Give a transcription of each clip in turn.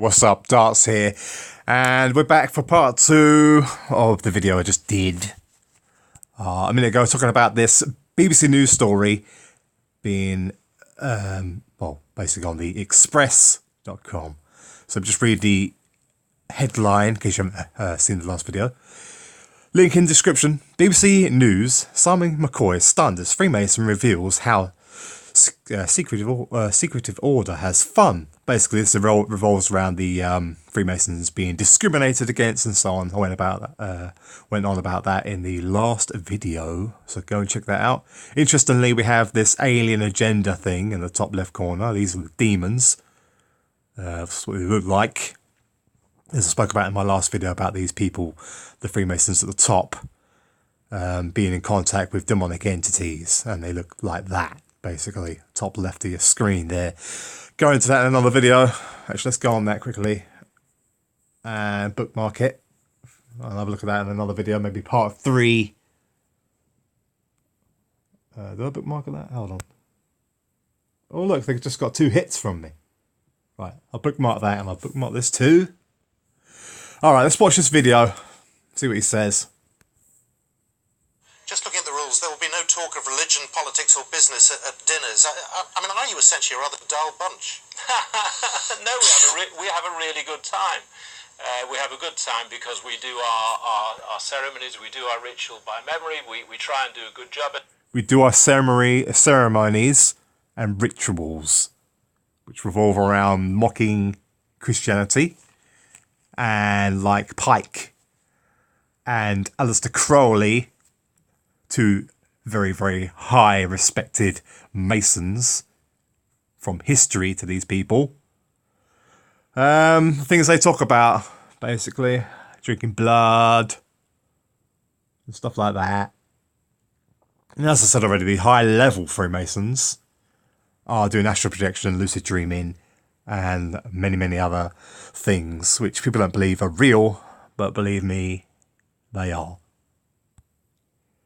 What's up, Darts here, and we're back for part 2 of the video I just did a minute ago, talking about this BBC News story being, basically on the express.com. So just read the headline in case you haven't seen the last video. Link in description. BBC News, Simon McCoy stunned as Freemason reveals how secretive order has fun. Basically, this revolves around the Freemasons being discriminated against and so on. I went on about that in the last video, so go and check that out. Interestingly, we have this alien agenda thing in the top left corner. These are the demons. That's what they look like. As I spoke about in my last video about these people, the Freemasons at the top, being in contact with demonic entities, and they look like that. Basically, top left of your screen there. Go into that in another video. Actually, let's go on that quickly and bookmark it. I'll have a look at that in another video, maybe part 3. Do I bookmark that? Hold on. Oh, look, they've just got 2 hits from me. Right, I'll bookmark that and I'll bookmark this too. Alright, let's watch this video. See what he says. Just looking at the rules, there will be no talk of religion, politics or business at dinners. I mean, are you essentially a rather dull bunch? No, we have a really good time. We have a good time because we do our ceremonies, we do our ritual by memory, we try and do a good job. We do our ceremonies and rituals, which revolve around mocking Christianity, and like Pike and Aleister Crowley, 2 very, very high respected Masons from history to these people. Things they talk about, basically, drinking blood and stuff like that. And as I said already, the high level Freemasons are doing astral projection, lucid dreaming, and many, many other things which people don't believe are real, but believe me, they are.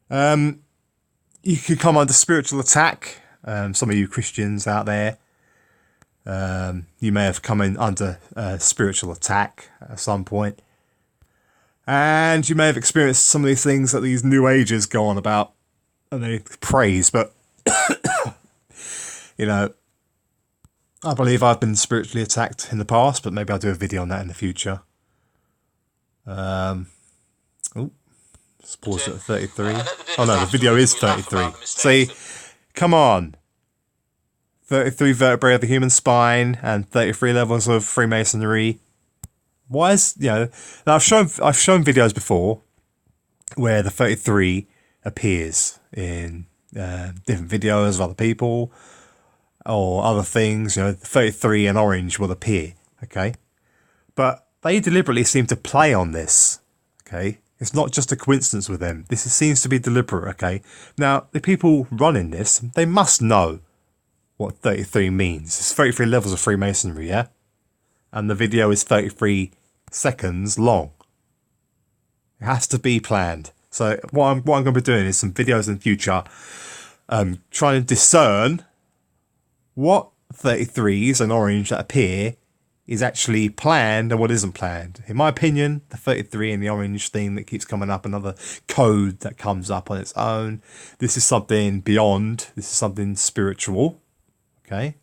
You could come under spiritual attack. Some of you Christians out there, you may have come in under spiritual attack at some point, and you may have experienced some of these things that these New Agers go on about and they praise. But you know, I believe I've been spiritually attacked in the past, but maybe I'll do a video on that in the future. Let's pause it at 33. Oh no, the video is 33. See, come on. 33 vertebrae of the human spine and 33 levels of Freemasonry. Why is, now I've shown videos before where the 33 appears in different videos of other people or other things. The 33 and orange will appear, okay? But they deliberately seem to play on this, okay? It's not just a coincidence with them. This seems to be deliberate, okay? Now, the people running this, they must know what 33 means. It's 33 levels of Freemasonry, yeah? And the video is 33 seconds long. It has to be planned. So what I'm going to be doing is some videos in the future, trying to discern what 33s and orange that appear is actually planned and what isn't planned. In my opinion, the 33 and the orange thing that keeps coming up, another code that comes up on its own, this is something beyond, this is something spiritual, okay?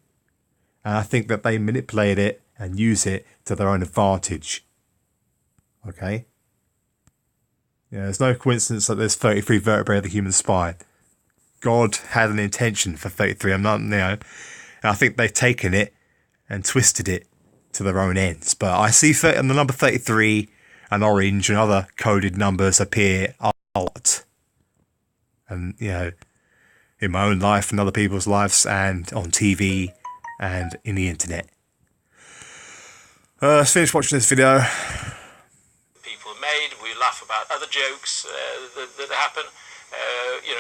And I think that they manipulate it and use it to their own advantage, okay? There's no coincidence that there's 33 vertebrae of the human spine. God had an intention for 33. And I think they've taken it and twisted it to their own ends. But I see the number 33 and orange and other coded numbers appear a lot. And, in my own life and other people's lives and on TV and in the internet. Let's finish watching this video. People made, we laugh about other jokes that happen.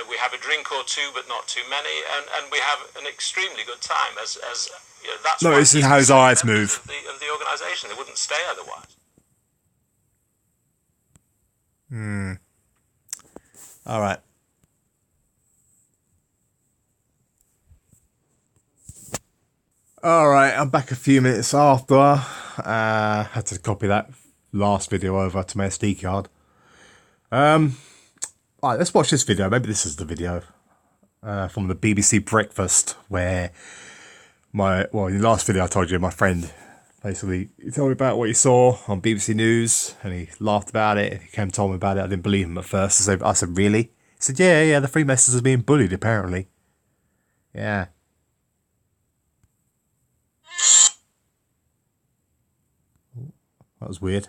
We have a drink or 2, but not too many, and we have an extremely good time. That's no, this is how his eyes move. Of the organisation, they wouldn't stay otherwise. All right. Alright, I'm back a few minutes after. Had to copy that last video over to my SD card. Alright, let's watch this video. Maybe this is the video from the BBC Breakfast where in the last video I told you, my friend basically he told me about what he saw on BBC News and he laughed about it. He came and told me about it. I didn't believe him at first. I said, really? He said, yeah, the Freemasons are being bullied apparently. Yeah. That was weird.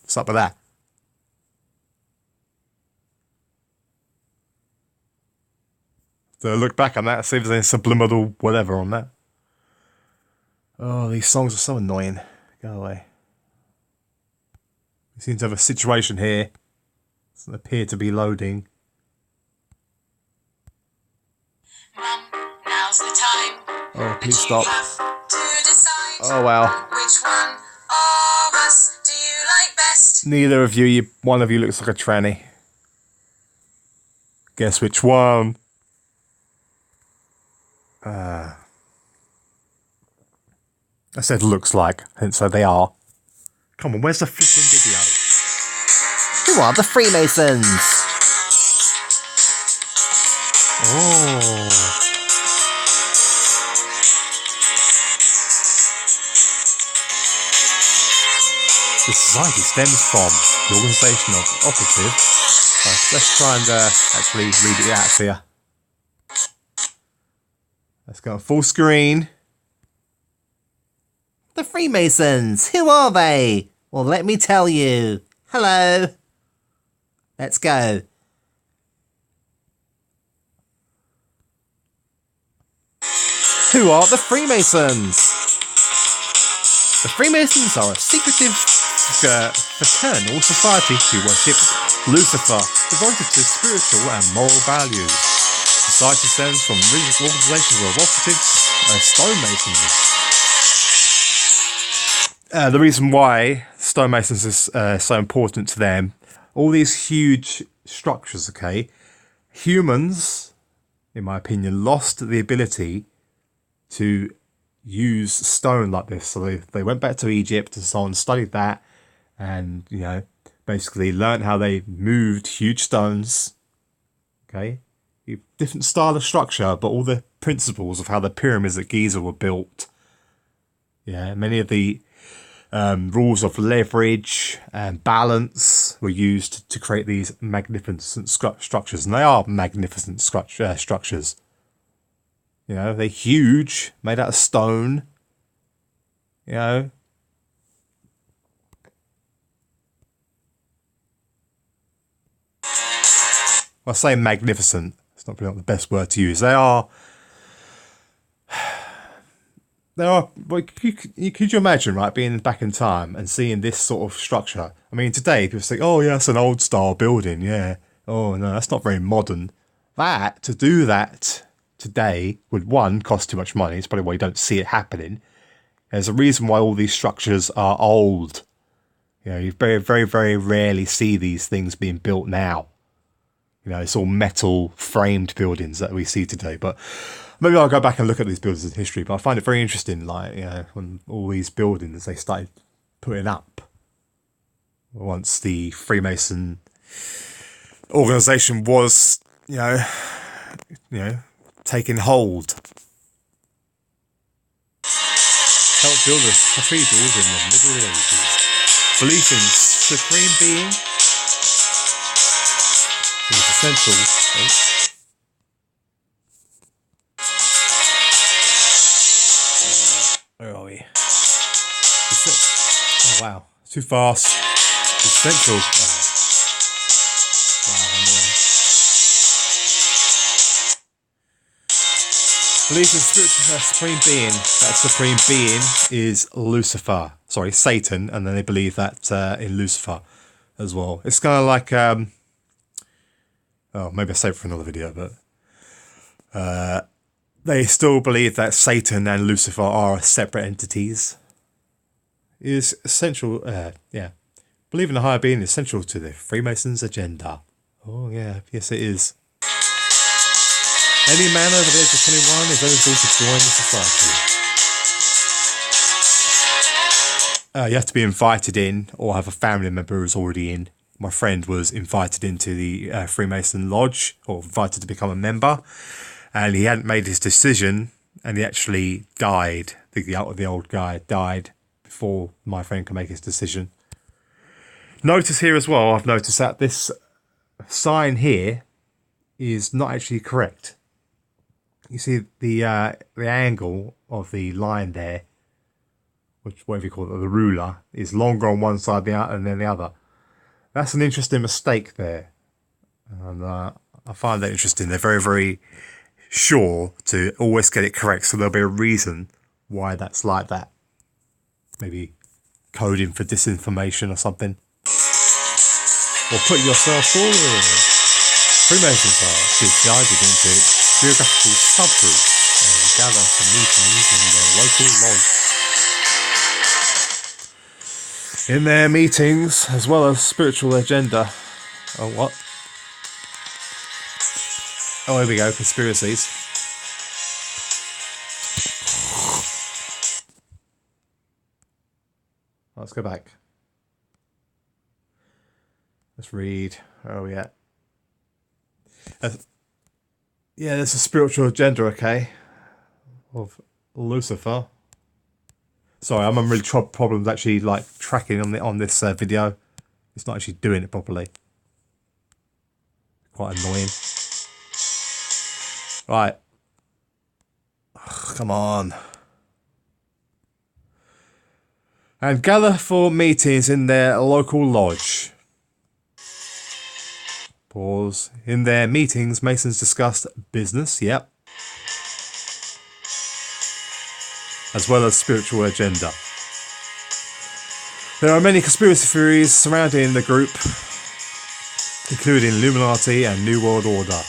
What's up with that? So look back on that, see if there's any subliminal whatever on that. Oh, these songs are so annoying. Go away. We seem to have a situation here. Doesn't appear to be loading. Now's the time. Oh, please stop. Oh wow. Which one of us do you like best? Neither of you, one of you looks like a tranny. Guess which one? I said looks like, and so they are. Come on, where's the flipping video? Who are the Freemasons? Oh. The society stems from the organisation of operatives. Let's try and actually read it out here. Let's go full screen. The Freemasons, who are they? Well, let me tell you. Hello. Let's go. Who are the Freemasons? The Freemasons are a secretive fraternal society who worship Lucifer, devoted to spiritual and moral values. Society stems from religious organizations of operatives and stonemasons. The reason why stonemasons is so important to them, all these huge structures, okay, humans, in my opinion, lost the ability to use stone like this. So they went back to Egypt and so on, studied that, and, you know, basically learned how they moved huge stones, okay, different style of structure, but all the principles of how the pyramids at Giza were built. Yeah, many of the rules of leverage and balance were used to create these magnificent structures, and they are magnificent structures. You know, they're huge, made out of stone. You know, I say magnificent. It's not really not the best word to use. They are. Could you imagine, right, being back in time and seeing this sort of structure? I mean, today people say, "Oh, yeah, it's an old style building." Yeah. Oh no, that's not very modern. To do that today would, one, cost too much money. It's probably why you don't see it happening. There's a reason why all these structures are old. You know, you very, very, very rarely see these things being built now. You know, it's all metal framed buildings that we see today. But maybe I'll go back and look at these buildings in history. But I find it very interesting, like, you know, when all these buildings they started putting up once the Freemason organisation was, you know, taking hold. Helped build the cathedrals in the Middle Ages. Belief in supreme being is essential. Where are we? Oh wow, too fast. Essential. Wow, I'm annoying. Belief in spiritual supreme being. That supreme being is Lucifer. Sorry, Satan, and then they believe that in Lucifer as well. It's kind of like oh, maybe I'll save it for another video, but they still believe that Satan and Lucifer are separate entities. It is essential, yeah. Believing in a higher being is essential to the Freemasons' agenda. Oh yeah, yes it is. Any man over the age of 21 is eligible to join the society. You have to be invited in or have a family member who's already in. My friend was invited into the Freemason Lodge, or invited to become a member, and he hadn't made his decision, and he actually died. The old guy died before my friend could make his decision. Notice here as well, I've noticed that this sign here is not actually correct. You see the angle of the line there, which whatever you call it, the ruler, is longer on one side than the other. That's an interesting mistake there, and I find that interesting. They're very, very sure to always get it correct, so there'll be a reason why that's like that. Maybe coding for disinformation or something. Or put yourself forward. Freemasons are divided into geographical subgroups and gather for meetings in their local lodge. In their meetings, as well as spiritual agenda. Oh, what? Oh, here we go, conspiracies. Let's go back. Let's read. Where are we at? Yeah, there's a spiritual agenda, okay, of Lucifer. Sorry, I'm having really problems actually like tracking on this video. It's not actually doing it properly. Quite annoying. Right. Ugh, come on. And gather for meetings in their local lodge. Pause. In their meetings, Masons discussed business, yep, as well as spiritual agenda. There are many conspiracy theories surrounding the group, including Illuminati and New World Order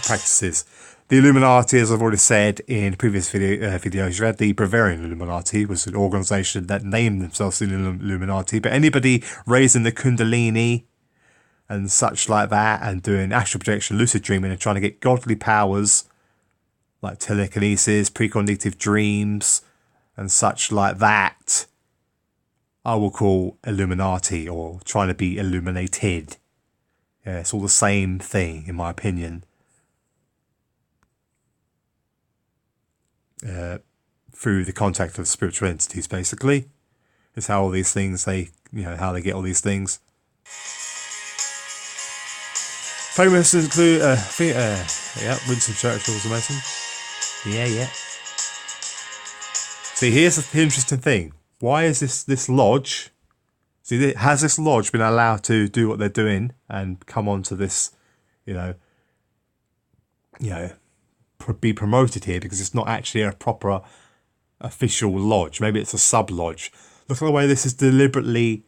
practices. The Illuminati, as I've already said in previous videos, you had the Bavarian Illuminati, was an organisation that named themselves the Illuminati, but anybody raising the Kundalini and such like that, and doing astral projection, lucid dreaming, and trying to get godly powers like telekinesis, precognitive dreams, and such like that, I will call Illuminati, or trying to be illuminated. Yeah, it's all the same thing, in my opinion. Through the contact of spiritual entities, basically, is how all these things how they get all these things. Freemasons include Winston Churchill was a Mason. Yeah. See, here's the interesting thing. Why is this lodge? See, has this lodge been allowed to do what they're doing and come onto this, be promoted here, because it's not actually a proper official lodge. Maybe it's a sub lodge. Look at the way this is deliberately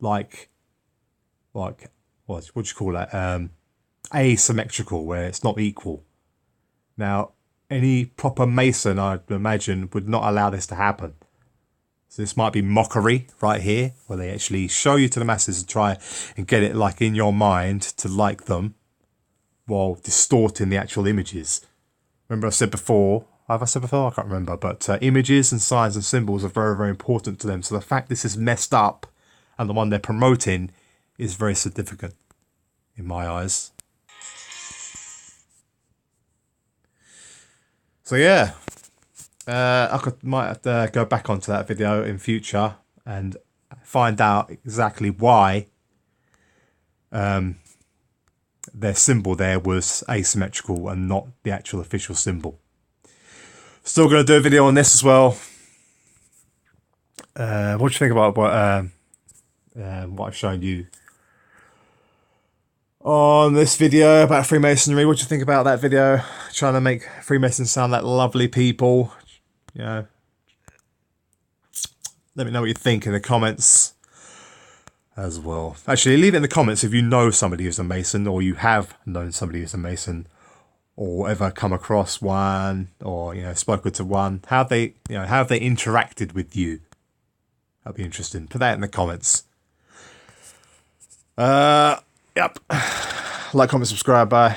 like what do you call that? Asymmetrical, where it's not equal. Now, any proper Mason, I'd imagine, would not allow this to happen. So this might be mockery right here, where they actually show you to the masses and try and get it like in your mind to like them, while distorting the actual images. Remember I said before, have I said before? I can't remember, but images and signs and symbols are very, very important to them. So the fact this is messed up and the one they're promoting is very significant in my eyes. So yeah, might have to go back onto that video in future and find out exactly why their symbol there was asymmetrical and not the actual official symbol. Still going to do a video on this as well. What do you think about what I've shown you on this video about Freemasonry? What do you think about that video? Trying to make Freemasons sound like lovely people. Let me know what you think in the comments as well. Actually, leave it in the comments if you know somebody who's a Mason, or you have known somebody who's a Mason, or ever come across one, or spoken to one. How they have they interacted with you? That'd be interesting. Put that in the comments. Yep. Like, comment, subscribe. Bye.